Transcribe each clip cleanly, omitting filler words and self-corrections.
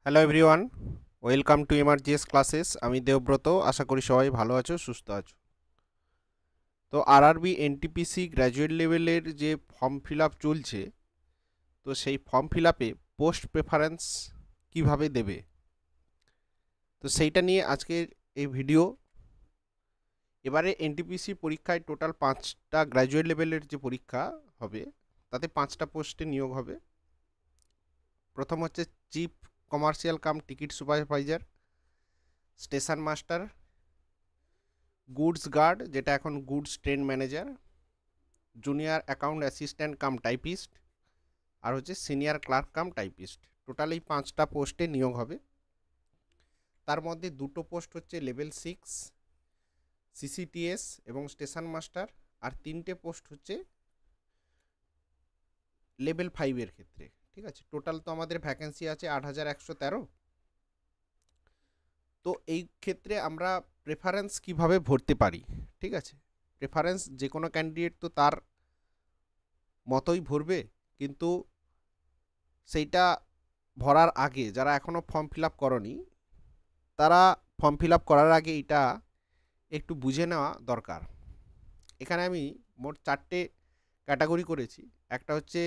Hello everyone, welcome to MRGS classes. আমি দেবব্রত। আশা করি সবাই ভালো আছো, সুস্থ আছো। তো আরআরবি এনটিপিসি গ্র্যাজুয়েট লেভেলের যে ফর্ম ফিল আপ চলছে, তো সেই ফর্ম ফিল আপে পোস্ট প্রেফারেন্স কীভাবে দেবে, তো সেইটা নিয়ে আজকের এই ভিডিও। এবারে এনটিপিসি পরীক্ষায় টোটাল 5টা গ্র্যাজুয়েট লেভেলের যে পরীক্ষা হবে, তাতে 5টা পোস্টে নিয়োগ হবে। প্রথম হচ্ছে chief commercial cum ticket supervisor, station master, goods guard যেটা এখন goods train manager, junior account assistant cum typist, আর হচ্ছে senior clerk cum typist. Total এই 5টা পোস্টে নিয়োগ হবে। তার মধ্যে 2টো পোস্ট হচ্ছে লেভেল 6 সিসিটিএস এবং স্টেশন মাস্টার, আর 3টে পোস্ট হচ্ছে লেভেল 5-এর ক্ষেত্রে। ঠিক আছে, টোটাল তো আমাদের ভ্যাকেন্সি আছে 8113। তো এই ক্ষেত্রে আমরা প্রেফারেন্স কিভাবে ভরতে পারি? ঠিক আছে, প্রেফারেন্স যে কোনো ক্যান্ডিডেট তো তার মতোই ভরবে, কিন্তু সেইটা ভরার আগে যারা এখনও ফর্ম ফিল আপ করনি, তারা ফর্ম ফিল আপ করার আগে এটা একটু বুঝে নেওয়া দরকার। এখানে আমি মোট 4টে ক্যাটাগরি করেছি। একটা হচ্ছে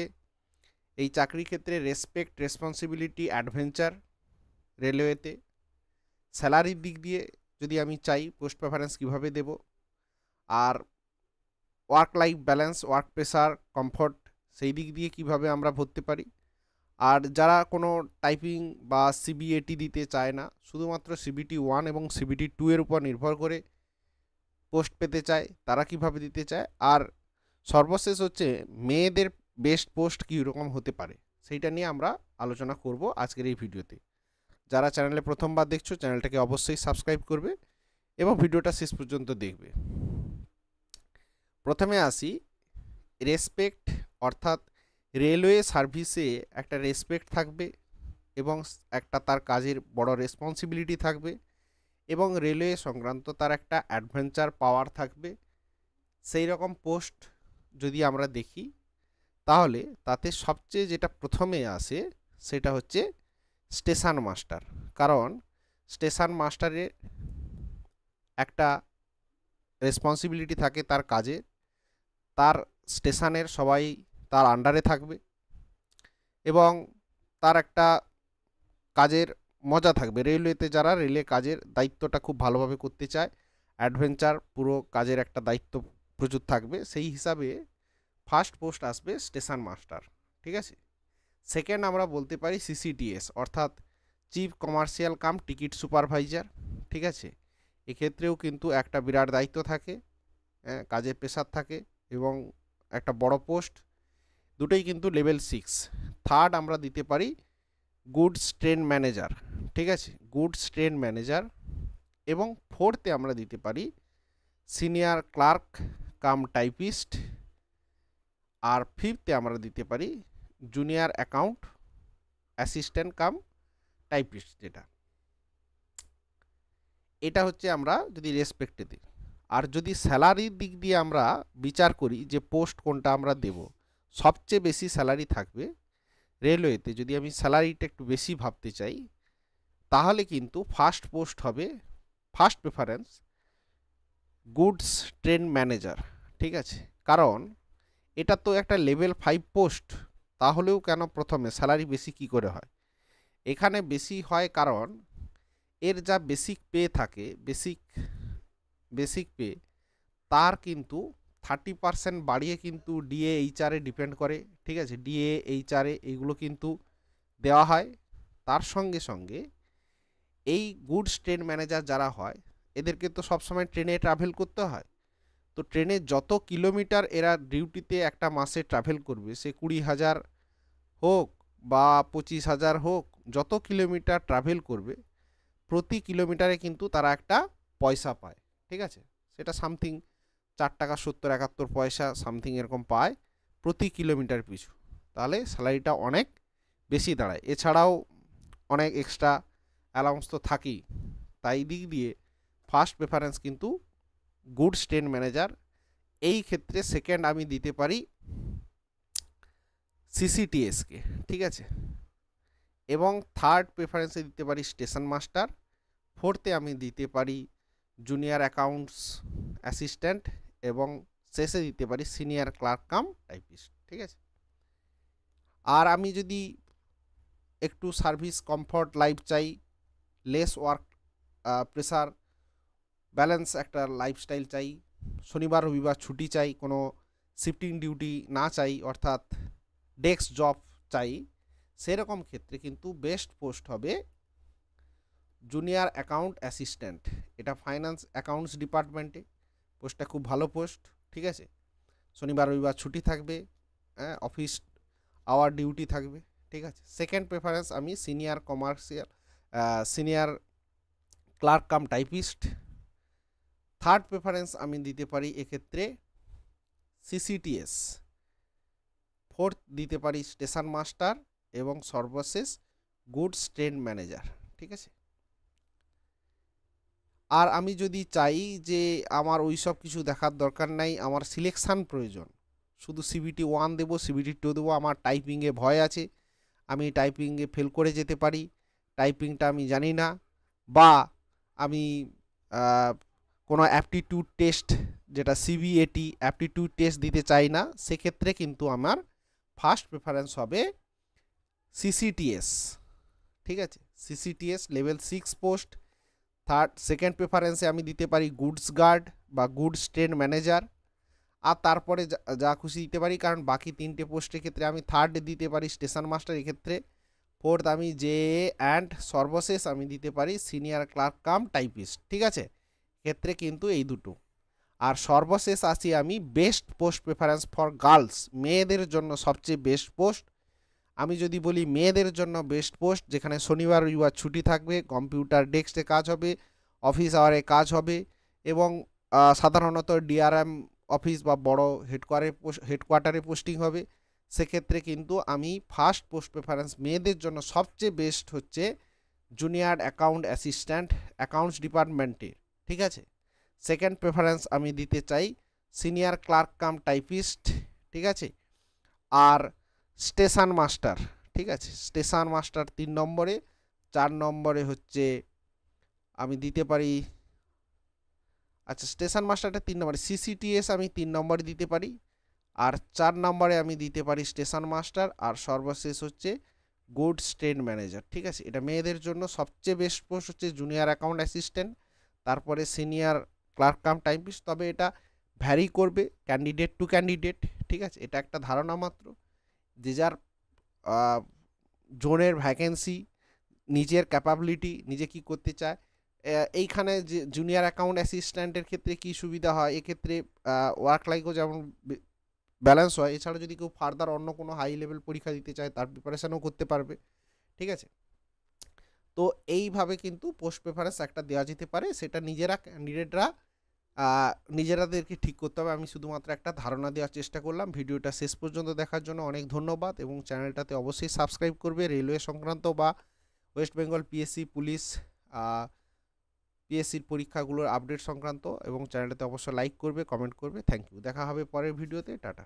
এই চাকরির ক্ষেত্রে রেসপেক্ট, রেসপন্সিবিলিটি, অ্যাডভেঞ্চার রেলওয়েতে। স্যালারির দিক দিয়ে যদি আমি চাই পোস্ট প্রেফারেন্স কীভাবে দেব, আর work life balance, work pressure, comfort, সেই দিক দিয়ে কিভাবে আমরা ভরতে পারি। আর যারা কোনো টাইপিং বা সিবিএটি দিতে চায় না, শুধুমাত্র সিবিটি 1 এবং সিবিটি 2 এর উপর নির্ভর করে পোস্ট পেতে চায়, তারা কিভাবে দিতে চায়। আর সর্বশেষ হচ্ছে মেয়েদের বেস্ট পোস্ট কী রকম হতে পারে, সেইটা নিয়ে আমরা আলোচনা করব আজকের এই ভিডিওতে। যারা চ্যানেলে প্রথমবার দেখছো, চ্যানেলটাকে অবশ্যই সাবস্ক্রাইব করবে এবং ভিডিওটা শেষ পর্যন্ত দেখবে। প্রথমে আসি রেসপেক্ট, অর্থাৎ রেলওয়ে সার্ভিসে একটা রেসপেক্ট থাকবে এবং একটা তার কাজের বড় রেসপন্সিবিলিটি থাকবে, এবং রেলওয়ে সংক্রান্ত তার একটা অ্যাডভেঞ্চার পাওয়ার থাকবে। সেই রকম পোস্ট যদি আমরা দেখি, তাহলে তাতে সবচেয়ে যেটা প্রথমে আসে সেটা হচ্ছে স্টেশন মাস্টার। কারণ স্টেশন মাস্টারের একটা রেসপন্সিবিলিটি থাকে তার কাজে, তার স্টেশনের সবাই তার আন্ডারে থাকবে এবং তার একটা কাজের মজা থাকবে। রেলওয়েতে যারা রেলে কাজের দায়িত্বটা খুব ভালোভাবে করতে চায়, অ্যাডভেঞ্চার পুরো কাজের একটা দায়িত্ব প্রচুর থাকবে, সেই হিসাবে ফার্স্ট পোস্ট আসবে স্টেশন মাস্টার। ঠিক আছে, সেকেন্ড আমরা বলতে পারি সিসিটিএস, অর্থাৎ chief commercial cum ticket supervisor. ঠিক আছে, এক্ষেত্রেও কিন্তু একটা বিরাট দায়িত্ব থাকে, কাজের প্রেশার থাকে এবং একটা বড় পোস্ট। দুটোই কিন্তু লেভেল 6। থার্ড আমরা দিতে পারি গুডস ট্রেন ম্যানেজার। ঠিক আছে, গুডস ট্রেন ম্যানেজার। এবং ফোর্থে আমরা দিতে পারি সিনিয়র ক্লার্ক কাম টাইপিস্ট। আর ফিফথে আমরা দিতে পারি junior account assistant cum typist. এটা হচ্ছে আমরা যদি রেসপেক্টে দিই। আর যদি স্যালারির দিক দিয়ে আমরা বিচার করি যে পোস্ট কোনটা আমরা দেব, সবচেয়ে বেশি স্যালারি থাকবে রেলওয়েতে। যদি আমি স্যালারিটা একটু বেশি ভাবতে চাই, তাহলে কিন্তু ফার্স্ট পোস্ট হবে, first preference goods train manager. ঠিক আছে, কারণ এটা তো একটা লেভেল 5 পোস্ট, তাহলেও কেন প্রথমে স্যালারি বেশি কি করে হয়? এখানে বেশি হয় কারণ এর যা বেসিক পে থাকে, বেসিক পে তার কিন্তু 30% বাড়িয়ে কিন্তু ডিএ এইচআরে ডিপেন্ড করে। ঠিক আছে, ডিএ এইচআরে এইগুলো কিন্তু দেওয়া হয়। তার সঙ্গে সঙ্গে এই গুডস ট্রেন ম্যানেজার যারা হয়, এদেরকে তো সবসময় ট্রেনে ট্রাভেল করতে হয়। তো ট্রেনে যত কিলোমিটার এরা ডিউটিতে একটা মাসে ট্রাভেল করবে, সে 20,000 হোক বা 25,000 হোক, যত কিলোমিটার ট্রাভেল করবে প্রতি কিলোমিটারে কিন্তু তারা একটা পয়সা পায়। ঠিক আছে, সেটা সামথিং 4.70-71 সামথিং এরকম পায় প্রতি কিলোমিটার পিছু। তাহলে স্যালারিটা অনেক বেশি দাঁড়ায়। এছাড়াও অনেক এক্সট্রা অ্যালাউন্স তো থাকেই। তাই দিক দিয়ে ফার্স্ট প্রেফারেন্স কিন্তু গুডস ট্রেন ম্যানেজার। এই ক্ষেত্রে সেকেন্ড আমি দিতে পারি সিসিটিএসকে। ঠিক আছে, এবং থার্ড প্রেফারেন্সে দিতে পারি স্টেশন মাস্টার, ফোর্থে আমি দিতে পারি জুনিয়র অ্যাকাউন্টস অ্যাসিস্ট্যান্ট এবং শেষে দিতে পারি সিনিয়র ক্লার্ক কাম টাইপিস্ট। ঠিক আছে। আর আমি যদি একটু সার্ভিস কমফর্ট লাইফ চাই, লেস ওয়ার্ক প্রেসার, ব্যালেন্স একটা লাইফস্টাইল চাই, শনিবার রবিবার ছুটি চাই, কোনো শিফটিং ডিউটি না চাই, অর্থাৎ ডেস্ক জব চাই, সেরকম ক্ষেত্রে কিন্তু বেস্ট পোস্ট হবে জুনিয়র অ্যাকাউন্ট অ্যাসিস্ট্যান্ট। এটা ফাইন্যান্স অ্যাকাউন্টস ডিপার্টমেন্টে, পোস্টটা খুব ভালো পোস্ট। ঠিক আছে। শনিবার রবিবার ছুটি থাকবে, অফিস আওয়ার ডিউটি থাকবে। ঠিক আছে। সেকেন্ড প্রেফারেন্স আমি senior commercial senior clerk cum typist. Third preference আমি দিতে পারি এক্ষেত্রে সিসিটিএস। ফোর্থ দিতে পারি স্টেশন মাস্টার এবং সর্বশেষ গুডস ট্রেন ম্যানেজার। ঠিক আছে। আর আমি যদি চাই যে আমার ওই সব কিছু দেখার দরকার নাই, আমার সিলেকশান প্রয়োজন, শুধু সিবিটি 1 দেবো, সিবিটি 2 দেবো, আমার টাইপিংয়ে ভয় আছে, আমি টাইপিংয়ে ফেল করে যেতে পারি, টাইপিংটা আমি জানি না, বা আমি কোনো অ্যাপটিটিউড টেস্ট যেটা সিবিএটি অ্যাপটিটিউড টেস্ট দিতে চাই না, সেক্ষেত্রে কিন্তু আমার ফার্স্ট প্রেফারেন্স হবে সিসিটিএস। ঠিক আছে। সিসিটিএস লেভেল 6 পোস্ট। সেকেন্ড প্রেফারেন্সে আমি দিতে পারি গুডস গার্ড বা গুডস ট্রেন ম্যানেজার। আর তারপরে যা খুশি দিতে পারি, কারণ বাকি 3টে পোস্টের ক্ষেত্রে আমি থার্ড দিতে পারি স্টেশন মাস্টার এক্ষেত্রে, ফোর্থ আমি জে, অ্যান্ড সর্বশেষ আমি দিতে পারি সিনিয়র ক্লার্ক কাম টাইপিস্ট। ঠিক আছে। ক্ষেত্রে কিন্তু এই দুটো। আর সর্বশেষ আসি আমি best post preference for girls, মেয়েদের জন্য সবচেয়ে বেস্ট পোস্ট। আমি যদি বলি মেয়েদের জন্য বেস্ট পোস্ট, যেখানে শনিবার রবিবার ছুটি থাকবে, কম্পিউটার ডেস্কে কাজ হবে, অফিস আওয়ারে কাজ হবে, এবং সাধারণত ডিআরএম অফিস বা বড় হেডকোয়ার্টারে পোস্টিং হবে, সেক্ষেত্রে কিন্তু আমি ফার্স্ট পোস্ট প্রেফারেন্স মেয়েদের জন্য সবচেয়ে বেস্ট হচ্ছে জুনিয়র অ্যাকাউন্ট অ্যাসিস্ট্যান্ট অ্যাকাউন্টস ডিপার্টমেন্টে। ঠিক আছে। সেকেন্ড প্রেফারেন্স আমি দিতে চাই সিনিয়র ক্লার্ক কাম টাইপিস্ট। ঠিক আছে। আর স্টেশন মাস্টার। ঠিক আছে। স্টেশন মাস্টার 3 নম্বরে। 4 নম্বরে হচ্ছে আমি দিতে পারি, আচ্ছা স্টেশন মাস্টারটা 3 নম্বরে, সিসিটিএস আমি 3 নম্বরে দিতে পারি, আর 4 নম্বরে আমি দিতে পারি স্টেশন মাস্টার, আর সর্বশেষ হচ্ছে গুডস ট্রেন ম্যানেজার। ঠিক আছে। এটা মেয়েদের জন্য সবচেয়ে বেস্ট পোস্ট হচ্ছে জুনিয়র অ্যাকাউন্ট অ্যাসিস্ট্যান্ট, তারপরে সিনিয়র ক্লার্ক কাম টাইপিস্ট। তবে এটা ভ্যারি করবে ক্যান্ডিডেট টু ক্যান্ডিডেট। ঠিক আছে। এটা একটা ধারণা মাত্র, যে যার জোনের ভ্যাকেন্সি, নিজের ক্যাপাবিলিটি, নিজে কি করতে চায়। এইখানে যে জুনিয়র অ্যাকাউন্ট অ্যাসিস্ট্যান্টের ক্ষেত্রে কি সুবিধা হয়, এক্ষেত্রে ওয়ার্ক লাইফও যেমন ব্যালেন্স হয়, এছাড়া যদি কেউ ফার্দার অন্য কোনো হাই লেভেল পরীক্ষা দিতে চায় তার প্রিপারেশানও করতে পারবে। ঠিক আছে। তো এইভাবে কিন্তু পোস্ট প্রেফারেন্স একটা দেওয়া যেতে পারে, সেটা নিজেরা ক্যান্ডিডেটরা নিজেরাদেরকে ঠিক করতে হবে। আমি শুধুমাত্র একটা ধারণা দেওয়ার চেষ্টা করলাম। ভিডিওটা শেষ পর্যন্ত দেখার জন্য অনেক ধন্যবাদ, এবং চ্যানেলটাতে অবশ্যই সাবস্ক্রাইব করবে। রেলওয়ে সংক্রান্ত বা ওয়েস্ট বেঙ্গল পিএসসি, পুলিশ, পিএসসির পরীক্ষাগুলোর আপডেট সংক্রান্ত, এবং চ্যানেলটাতে অবশ্যই লাইক করবে, কমেন্ট করবে। Thank you. দেখা হবে পরের ভিডিওতে। টাটা।